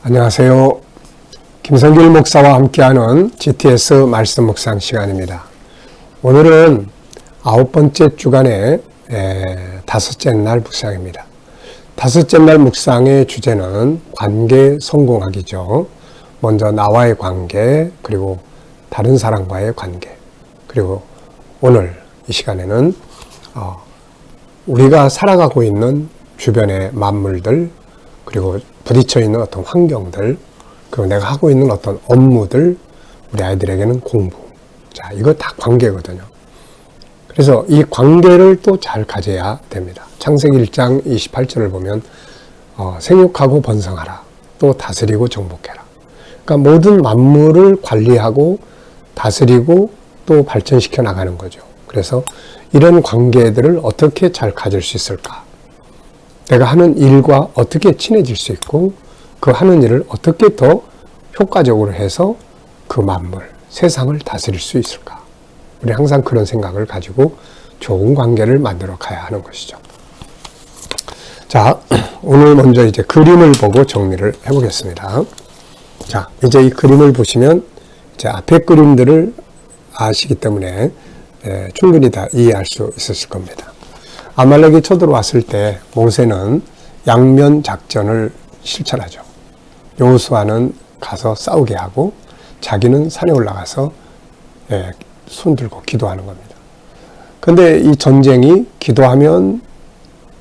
안녕하세요. 김성길 목사와 함께하는 GTS 말씀 묵상 시간입니다. 오늘은 9번째 주간의 5째 날 묵상입니다. 5째 날 묵상의 주제는 관계 성공하기죠. 먼저 나와의 관계, 그리고 다른 사람과의 관계, 그리고 오늘 이 시간에는 우리가 살아가고 있는 주변의 만물들, 그리고 부딪혀 있는 어떤 환경들, 그리고 내가 하고 있는 어떤 업무들, 우리 아이들에게는 공부. 자, 이거 다 관계거든요. 그래서 이 관계를 또 잘 가져야 됩니다. 창세기 1장 28절을 보면 생육하고 번성하라. 또 다스리고 정복해라. 그러니까 모든 만물을 관리하고 다스리고 또 발전시켜 나가는 거죠. 그래서 이런 관계들을 어떻게 잘 가질 수 있을까? 내가 하는 일과 어떻게 친해질 수 있고 그 하는 일을 어떻게 더 효과적으로 해서 그 만물, 세상을 다스릴 수 있을까? 우리 항상 그런 생각을 가지고 좋은 관계를 만들어 가야 하는 것이죠. 자, 오늘 먼저 이제 그림을 보고 정리를 해보겠습니다. 자, 이제 이 그림을 보시면 이제 앞에 그림들을 아시기 때문에 충분히 다 이해할 수 있으실 겁니다. 아말렉이 쳐들어왔을 때 모세는 양면 작전을 실천하죠. 여호수아는 가서 싸우게 하고 자기는 산에 올라가서 손 들고 기도하는 겁니다. 근데 이 전쟁이 기도하면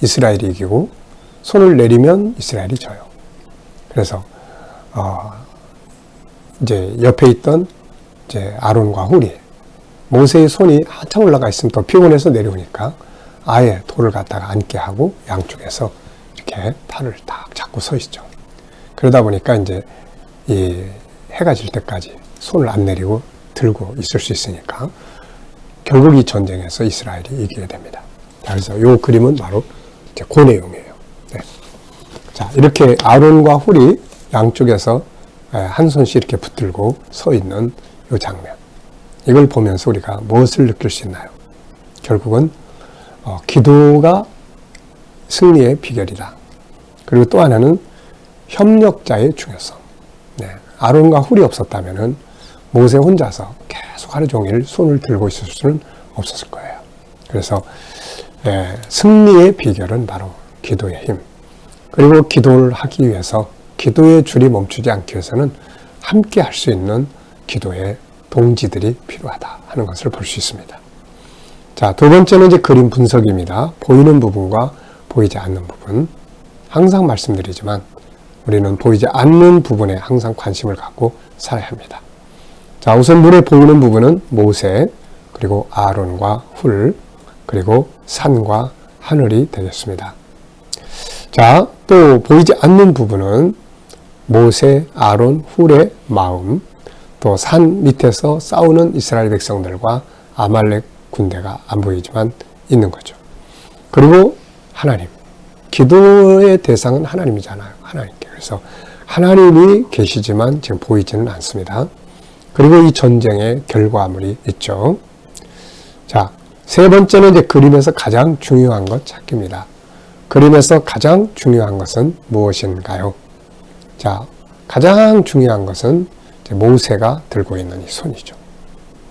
이스라엘이 이기고 손을 내리면 이스라엘이 져요. 그래서 이제 옆에 있던 이제 아론과 훌이 모세의 손이 한참 올라가 있으면 더 피곤해서 내려오니까 아예 돌을 갖다가 앉게 하고 양쪽에서 이렇게 팔을 딱 잡고 서 있죠. 그러다 보니까 이제 이 해가 질 때까지 손을 안 내리고 들고 있을 수 있으니까 결국 이 전쟁에서 이스라엘이 이기게 됩니다. 그래서 이 그림은 바로 이제 그 내용이에요. 네. 자, 이렇게 아론과 훌이 양쪽에서 한 손씩 이렇게 붙들고 서 있는 이 장면. 이걸 보면서 우리가 무엇을 느낄 수 있나요? 결국은 기도가 승리의 비결이다. 그리고 또 하나는 협력자의 중요성. 네. 아론과 훌이 없었다면은 모세 혼자서 계속 하루 종일 손을 들고 있을 수는 없었을 거예요. 그래서 승리의 비결은 바로 기도의 힘. 그리고 기도를 하기 위해서 기도의 줄이 멈추지 않기 위해서는 함께 할 수 있는 기도의 동지들이 필요하다 하는 것을 볼 수 있습니다. 자, 두 번째는 이제 그림 분석입니다. 보이는 부분과 보이지 않는 부분. 항상 말씀드리지만 우리는 보이지 않는 부분에 항상 관심을 갖고 살아야 합니다. 자, 우선 눈에 보이는 부분은 모세, 그리고 아론과 훌, 그리고 산과 하늘이 되겠습니다. 자, 또 보이지 않는 부분은 모세, 아론, 훌의 마음, 또 산 밑에서 싸우는 이스라엘 백성들과 아말렉 군대가 안 보이지만 있는 거죠. 그리고 하나님. 기도의 대상은 하나님이잖아요. 하나님께. 그래서 하나님이 계시지만 지금 보이지는 않습니다. 그리고 이 전쟁의 결과물이 있죠. 자, 세 번째는 이제 그림에서 가장 중요한 것 찾기입니다. 그림에서 가장 중요한 것은 무엇인가요? 자, 가장 중요한 것은 이제 모세가 들고 있는 이 손이죠.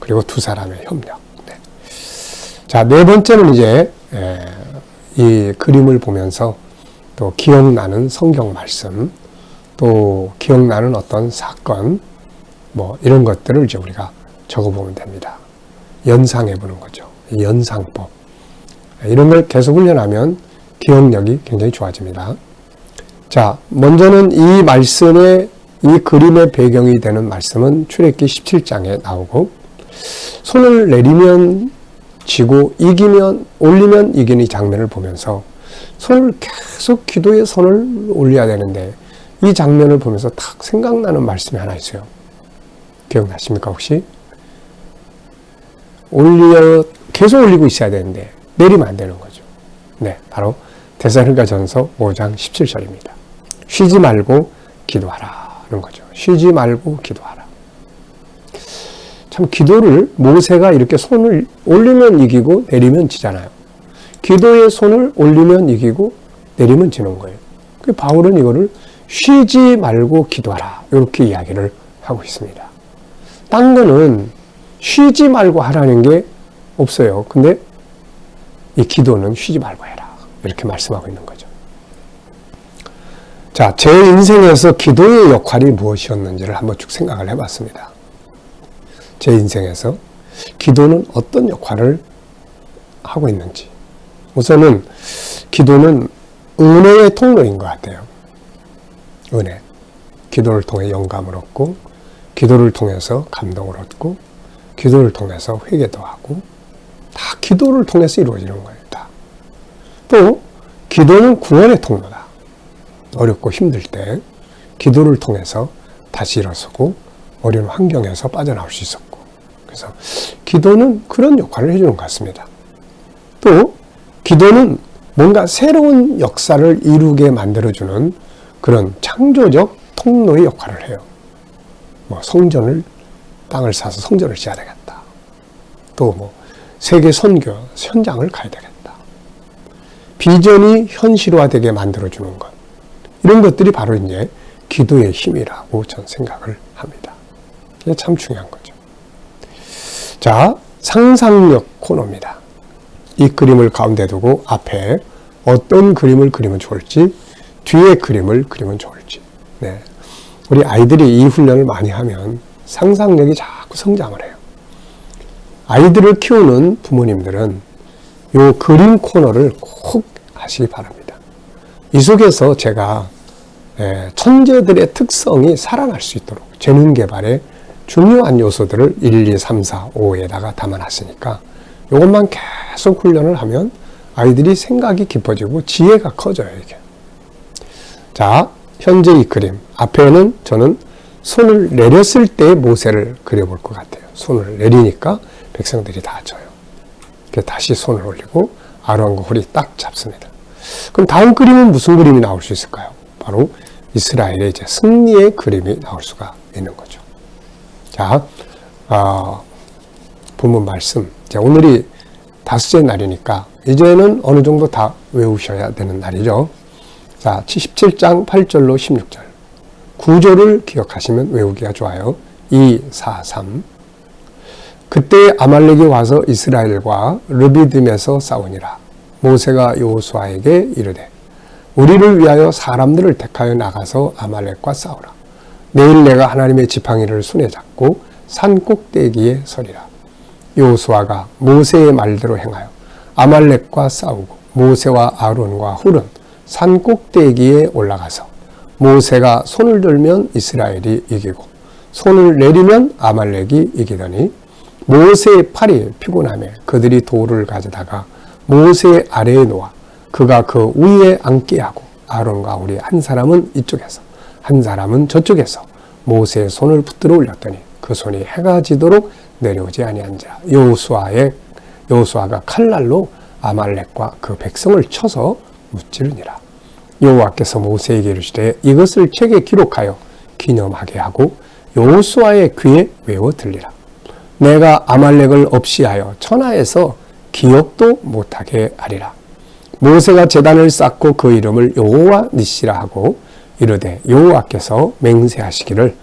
그리고 두 사람의 협력. 네. 자, 네 번째는 이제 이 그림을 보면서 또 기억나는 성경 말씀, 또 기억나는 어떤 사건, 뭐 이런 것들을 이제 우리가 적어보면 됩니다. 연상해 보는 거죠. 연상법. 이런 걸 계속 훈련하면 기억력이 굉장히 좋아집니다. 자, 먼저는 이 말씀의 이 그림의 배경이 되는 말씀은 출애굽기 17장에 나오고 손을 내리면 지고 이기면 올리면 이기는 이 장면을 보면서 손을 계속 기도의 손을 올려야 되는데 이 장면을 보면서 딱 생각나는 말씀이 하나 있어요. 기억나십니까 혹시? 계속 올리고 있어야 되는데 내리면 안 되는 거죠. 네, 바로 데살로니가전서 5장 17절입니다. 쉬지 말고 기도하라는 거죠. 쉬지 말고 기도하라. 참 기도를 모세가 이렇게 손을 올리면 이기고 내리면 지잖아요. 기도의 손을 올리면 이기고 내리면 지는 거예요. 바울은 이거를 쉬지 말고 기도하라. 이렇게 이야기를 하고 있습니다. 딴 거는 쉬지 말고 하라는 게 없어요. 근데 이 기도는 쉬지 말고 해라. 이렇게 말씀하고 있는 거죠. 자, 제 인생에서 기도의 역할이 무엇이었는지를 한번 쭉 생각을 해봤습니다. 제 인생에서 기도는 어떤 역할을 하고 있는지. 우선은 기도는 은혜의 통로인 것 같아요. 은혜. 기도를 통해 영감을 얻고, 기도를 통해서 감동을 얻고, 기도를 통해서 회개도 하고, 다 기도를 통해서 이루어지는 거예요. 다. 또 기도는 구원의 통로다. 어렵고 힘들 때 기도를 통해서 다시 일어서고 어려운 환경에서 빠져나올 수 있었고, 그래서 기도는 그런 역할을 해주는 것 같습니다. 또 기도는 뭔가 새로운 역사를 이루게 만들어주는 그런 창조적 통로의 역할을 해요. 성전을, 땅을 사서 성전을 지어야 되겠다. 또 세계 선교 현장을 가야 되겠다. 비전이 현실화되게 만들어주는 것. 이런 것들이 바로 이제 기도의 힘이라고 저는 생각을 합니다. 이게 참 중요한 거죠. 자, 상상력 코너입니다. 이 그림을 가운데 두고 앞에 어떤 그림을 그리면 좋을지, 뒤에 그림을 그리면 좋을지. 네. 우리 아이들이 이 훈련을 많이 하면 상상력이 자꾸 성장을 해요. 아이들을 키우는 부모님들은 이 그림 코너를 꼭 하시기 바랍니다. 이 속에서 제가 천재들의 특성이 살아날 수 있도록 재능 개발의 중요한 요소들을 1, 2, 3, 4, 5에다가 담아놨으니까 이것만 계속 훈련을 하면 아이들이 생각이 깊어지고 지혜가 커져요, 이게. 자, 현재 이 그림. 앞에는 저는 손을 내렸을 때 모세를 그려볼 것 같아요. 손을 내리니까 백성들이 다 져요. 다시 손을 올리고 아론과 홀이 딱 잡습니다. 그럼 다음 그림은 무슨 그림이 나올 수 있을까요? 바로 이스라엘의 이제 승리의 그림이 나올 수가 있는 거죠. 자, 본문 말씀. 자, 오늘이 5째 날이니까 이제는 어느 정도 다 외우셔야 되는 날이죠. 자, 17장 8절로 16절. 구절을 기억하시면 외우기가 좋아요. 2, 4, 3. 그때 아말렉이 와서 이스라엘과 르비딤에서 싸우니라. 모세가 여호수아에게 이르되 우리를 위하여 사람들을 택하여 나가서 아말렉과 싸우라. 내일 내가 하나님의 지팡이를 손에 잡고 산 꼭대기에 서리라. 여호수아가 모세의 말대로 행하여 아말렉과 싸우고 모세와 아론과 훌은 산 꼭대기에 올라가서 모세가 손을 들면 이스라엘이 이기고 손을 내리면 아말렉이 이기더니 모세의 팔이 피곤하며 그들이 돌을 가져다가 모세 아래에 놓아 그가 그 위에 앉게 하고 아론과 훌이 한 사람은 이쪽에서 한 사람은 저쪽에서 모세의 손을 붙들어 올렸더니 그 손이 해가 지도록 내려오지 아니한지라. 여호수아가 칼날로 아말렉과 그 백성을 쳐서 무찌르니라. 여호와께서 모세에게 이르시되 이것을 책에 기록하여 기념하게 하고 여호수아의 귀에 외워 들리라. 내가 아말렉을 없이하여 천하에서 기억도 못하게 하리라. 모세가 제단을 쌓고 그 이름을 여호와 니시라 하고 이르되 여호와께서 맹세하시기를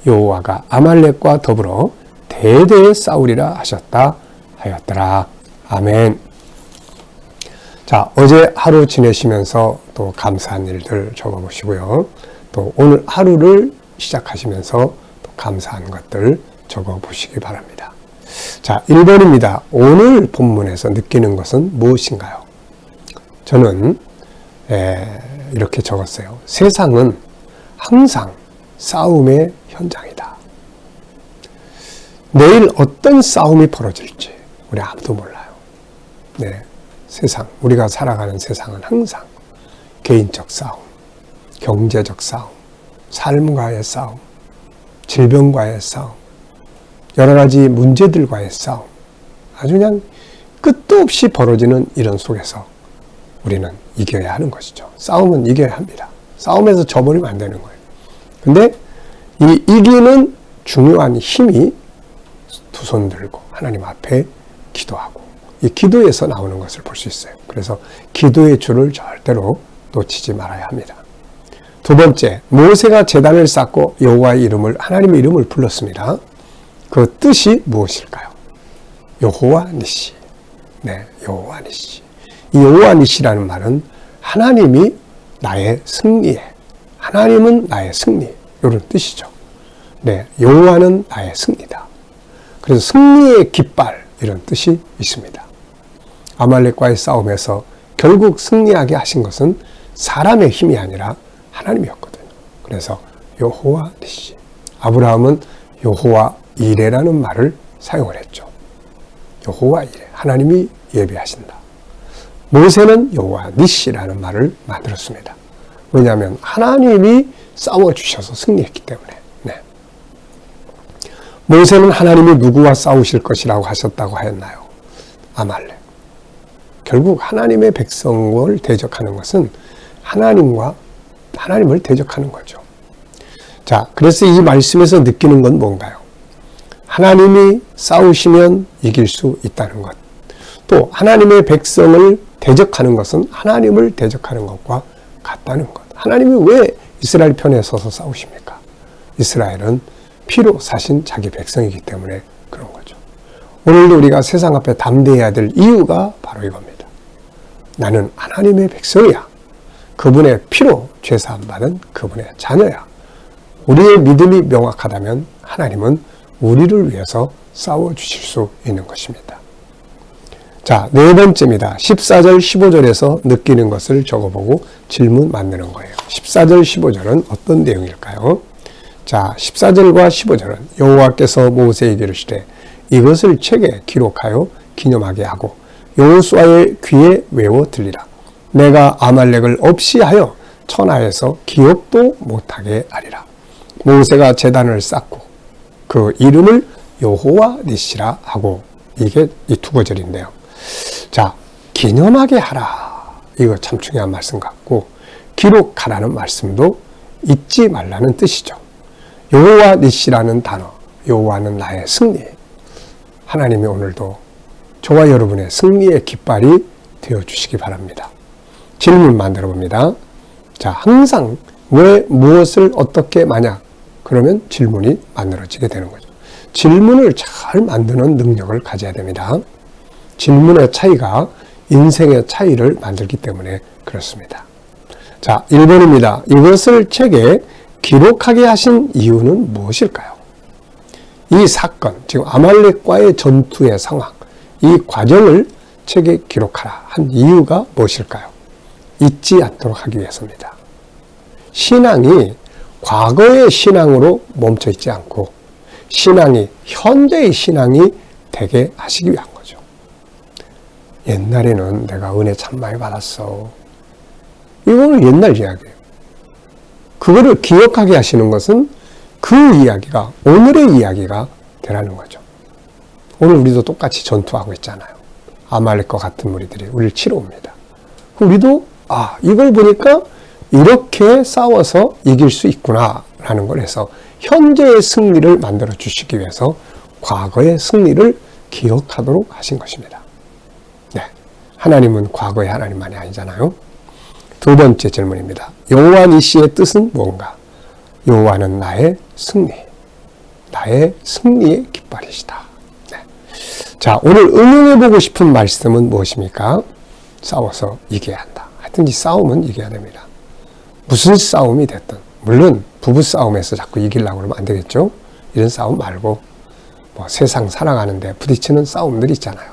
여호와가 아말렉과 더불어 대대에 싸우리라 하셨다 하였더라. 아멘. 자, 어제 하루 지내시면서 또 감사한 일들 적어보시고요. 또 오늘 하루를 시작하시면서 또 감사한 것들 적어보시기 바랍니다. 자, 1번입니다. 오늘 본문에서 느끼는 것은 무엇인가요? 저는 이렇게 적었어요. 세상은 항상 싸움의 현장이다. 내일 어떤 싸움이 벌어질지 우리 아무도 몰라요. 네, 세상, 우리가 살아가는 세상은 항상 개인적 싸움, 경제적 싸움, 삶과의 싸움, 질병과의 싸움, 여러 가지 문제들과의 싸움, 아주 그냥 끝도 없이 벌어지는 이런 속에서 우리는 이겨야 하는 것이죠. 싸움은 이겨야 합니다. 싸움에서 져버리면 안 되는 거예요. 근데 이 이기는 중요한 힘이 두 손 들고 하나님 앞에 기도하고 이 기도에서 나오는 것을 볼 수 있어요. 그래서 기도의 줄을 절대로 놓치지 말아야 합니다. 두 번째, 모세가 제단을 쌓고 여호와의 이름을, 하나님의 이름을 불렀습니다. 그 뜻이 무엇일까요? 여호와 니시. 네, 여호와 니시. 이 여호와 니시라는 말은 하나님이 나의 승리에, 하나님은 나의 승리, 이런 뜻이죠. 네, 여호와는 나의 승리다. 그래서 승리의 깃발, 이런 뜻이 있습니다. 아말렉과의 싸움에서 결국 승리하게 하신 것은 사람의 힘이 아니라 하나님이었거든요. 그래서 여호와 니시. 아브라함은 여호와 이레라는 말을 사용을 했죠. 여호와 이레, 하나님이 예비하신다. 모세는 여호와 니시라는 말을 만들었습니다. 왜냐하면 하나님이 싸워주셔서 승리했기 때문에. 네. 모세는 하나님이 누구와 싸우실 것이라고 하셨다고 하였나요? 아말렉. 결국 하나님의 백성을 대적하는 것은 하나님을 대적하는 거죠. 자, 그래서 이 말씀에서 느끼는 건 뭔가요? 하나님이 싸우시면 이길 수 있다는 것. 또 하나님의 백성을 대적하는 것은 하나님을 대적하는 것과 같다는 것. 하나님이 왜 이스라엘 편에 서서 싸우십니까? 이스라엘은 피로 사신 자기 백성이기 때문에 그런 거죠. 오늘도 우리가 세상 앞에 담대해야 될 이유가 바로 이겁니다. 나는 하나님의 백성이야. 그분의 피로 죄사함 받은 그분의 자녀야. 우리의 믿음이 명확하다면 하나님은 우리를 위해서 싸워주실 수 있는 것입니다. 자, 네 번째입니다. 14절, 15절에서 느끼는 것을 적어보고 질문 만드는 거예요. 14절, 15절은 어떤 내용일까요? 자, 14절과 15절은 여호와께서 모세에게 이르시되 이것을 책에 기록하여 기념하게 하고 여호수아의 귀에 외워 들리라. 내가 아말렉을 없이 하여 천하에서 기억도 못하게 하리라. 모세가 제단을 쌓고 그 이름을 여호와 니시라 하고, 이게 이 두 구절인데요. 자, 기념하게 하라. 이거 참 중요한 말씀 같고, 기록하라는 말씀도 잊지 말라는 뜻이죠. 여호와 니시라는 단어, 여호와는 나의 승리. 하나님이 오늘도 저와 여러분의 승리의 깃발이 되어주시기 바랍니다. 질문 만들어 봅니다. 자, 항상 왜, 무엇을, 어떻게, 만약, 그러면 질문이 만들어지게 되는 거죠. 질문을 잘 만드는 능력을 가져야 됩니다. 질문의 차이가 인생의 차이를 만들기 때문에 그렇습니다. 자, 1번입니다. 이것을 책에 기록하게 하신 이유는 무엇일까요? 이 사건, 지금 아말렉과의 전투의 상황, 이 과정을 책에 기록하라 한 이유가 무엇일까요? 잊지 않도록 하기 위해서입니다. 신앙이 과거의 신앙으로 멈춰 있지 않고 신앙이 현재의 신앙이 되게 하시기 위한 거죠. 옛날에는 내가 은혜 참 많이 받았어. 이거는 옛날 이야기예요. 그거를 기억하게 하시는 것은 그 이야기가 오늘의 이야기가 되라는 거죠. 오늘 우리도 똑같이 전투하고 있잖아요. 아말렉과 같은 무리들이 우리를 치러 옵니다. 우리도 이걸 보니까 이렇게 싸워서 이길 수 있구나 라는 걸 해서 현재의 승리를 만들어 주시기 위해서 과거의 승리를 기억하도록 하신 것입니다. 네, 하나님은 과거의 하나님만이 아니잖아요. 두 번째 질문입니다. 여호와 니시의 뜻은 무엇인가? 여호와는 나의 승리, 나의 승리의 깃발이시다. 네. 자, 오늘 응용해보고 싶은 말씀은 무엇입니까? 싸워서 이겨야 한다. 하여튼 이 싸움은 이겨야 됩니다. 무슨 싸움이 됐든, 물론 부부싸움에서 자꾸 이기려고 그러면 안 되겠죠? 이런 싸움 말고 세상 살아가는데 부딪히는 싸움들 있잖아요.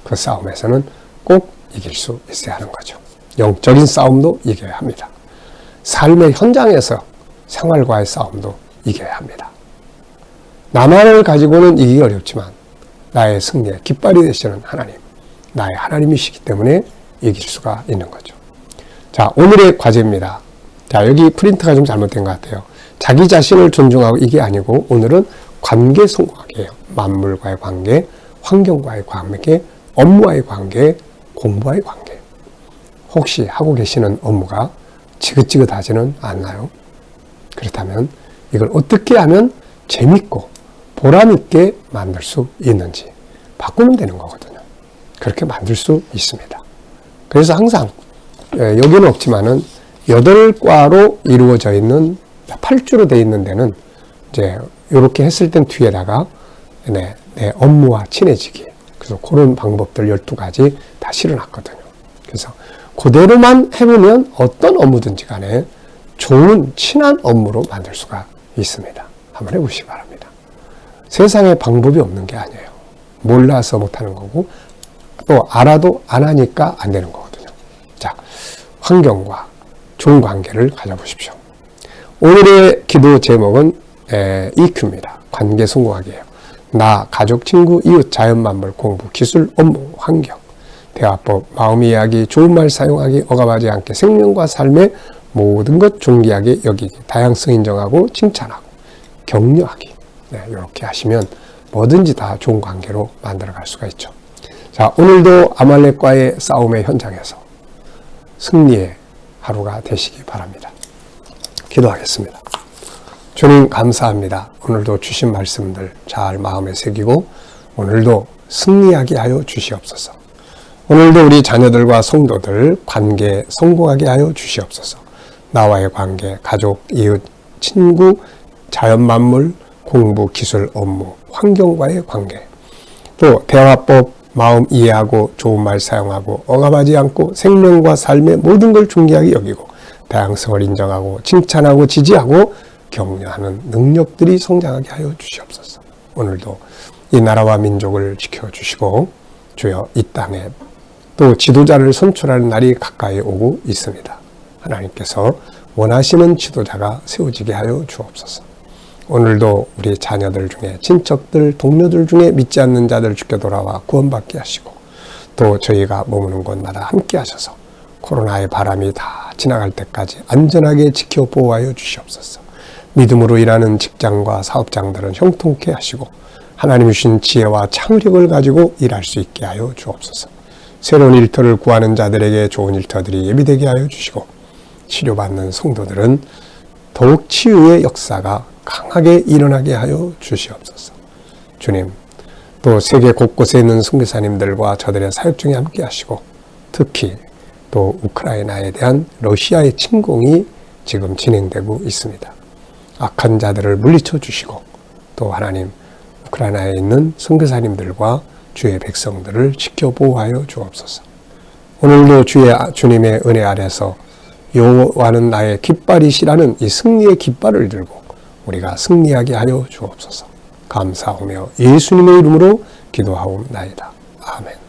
그 싸움에서는 꼭 이길 수 있어야 하는 거죠. 영적인 싸움도 이겨야 합니다. 삶의 현장에서 생활과의 싸움도 이겨야 합니다. 나만을 가지고는 이기기 어렵지만 나의 승리의 깃발이 되시는 하나님, 나의 하나님이시기 때문에 이길 수가 있는 거죠. 자, 오늘의 과제입니다. 자, 여기 프린트가 좀 잘못된 것 같아요. 자기 자신을 존중하고 이게 아니고 오늘은 관계 성공하기예요. 만물과의 관계, 환경과의 관계, 업무와의 관계, 공부와의 관계. 혹시 하고 계시는 업무가 지긋지긋하지는 않나요? 그렇다면 이걸 어떻게 하면 재밌고 보람있게 만들 수 있는지 바꾸면 되는 거거든요. 그렇게 만들 수 있습니다. 그래서 항상 여기는 없지만은 8과로 이루어져 있는 8주로 되어 있는 데는 이제 이렇게 했을 땐 뒤에다가 내 업무와 친해지기. 그래서 그런 방법들 12가지 다 실어놨거든요. 그래서 그대로만 해보면 어떤 업무든지 간에 좋은 친한 업무로 만들 수가 있습니다. 한번 해보시기 바랍니다. 세상에 방법이 없는 게 아니에요. 몰라서 못하는 거고 또 알아도 안 하니까 안 되는 거거든요. 자, 환경과 좋은 관계를 가져보십시오. 오늘의 기도 제목은 EQ입니다. 관계 성공하기예요. 나, 가족, 친구, 이웃, 자연, 만물, 공부, 기술, 업무, 환경, 대화법, 마음 이야기, 좋은 말 사용하기, 억압하지 않게 생명과 삶의 모든 것 존귀하게 여기기, 다양성 인정하고 칭찬하고 격려하기. 네, 이렇게 하시면 뭐든지 다 좋은 관계로 만들어갈 수가 있죠. 자, 오늘도 아말렉과의 싸움의 현장에서 승리의 하루가 되시기 바랍니다. 기도하겠습니다. 주님 감사합니다. 오늘도 주신 말씀들 잘 마음에 새기고 오늘도 승리하게 하여 주시옵소서. 오늘도 우리 자녀들과 성도들 관계 성공하게 하여 주시옵소서. 나와의 관계, 가족, 이웃, 친구, 자연 만물, 공부, 기술, 업무, 환경과의 관계, 또 대화법, 마음 이해하고 좋은 말 사용하고 억압하지 않고 생명과 삶의 모든 걸 존귀하게 여기고 다양성을 인정하고 칭찬하고 지지하고 격려하는 능력들이 성장하게 하여 주시옵소서. 오늘도 이 나라와 민족을 지켜주시고 주여 이 땅에 또 지도자를 선출하는 날이 가까이 오고 있습니다. 하나님께서 원하시는 지도자가 세워지게 하여 주옵소서. 오늘도 우리 자녀들 중에 친척들, 동료들 중에 믿지 않는 자들 주께 돌아와 구원받게 하시고 또 저희가 머무는 곳마다 함께 하셔서 코로나의 바람이 다 지나갈 때까지 안전하게 지켜 보호하여 주시옵소서. 믿음으로 일하는 직장과 사업장들은 형통케 하시고 하나님 주신 지혜와 창의력을 가지고 일할 수 있게 하여 주옵소서. 새로운 일터를 구하는 자들에게 좋은 일터들이 예비되게 하여 주시고 치료받는 성도들은 더욱 치유의 역사가 강하게 일어나게 하여 주시옵소서. 주님, 또 세계 곳곳에 있는 선교사님들과 저들의 사역 중에 함께 하시고 특히 또 우크라이나에 대한 러시아의 침공이 지금 진행되고 있습니다. 악한 자들을 물리쳐 주시고 또 하나님 우크라이나에 있는 선교사님들과 주의 백성들을 지켜 보호하여 주옵소서. 오늘도 주님의 은혜 아래서 여호와는 나의 깃발이시라는 이 승리의 깃발을 들고 우리가 승리하게 하여 주옵소서. 감사하며 예수님의 이름으로 기도하옵나이다. 아멘.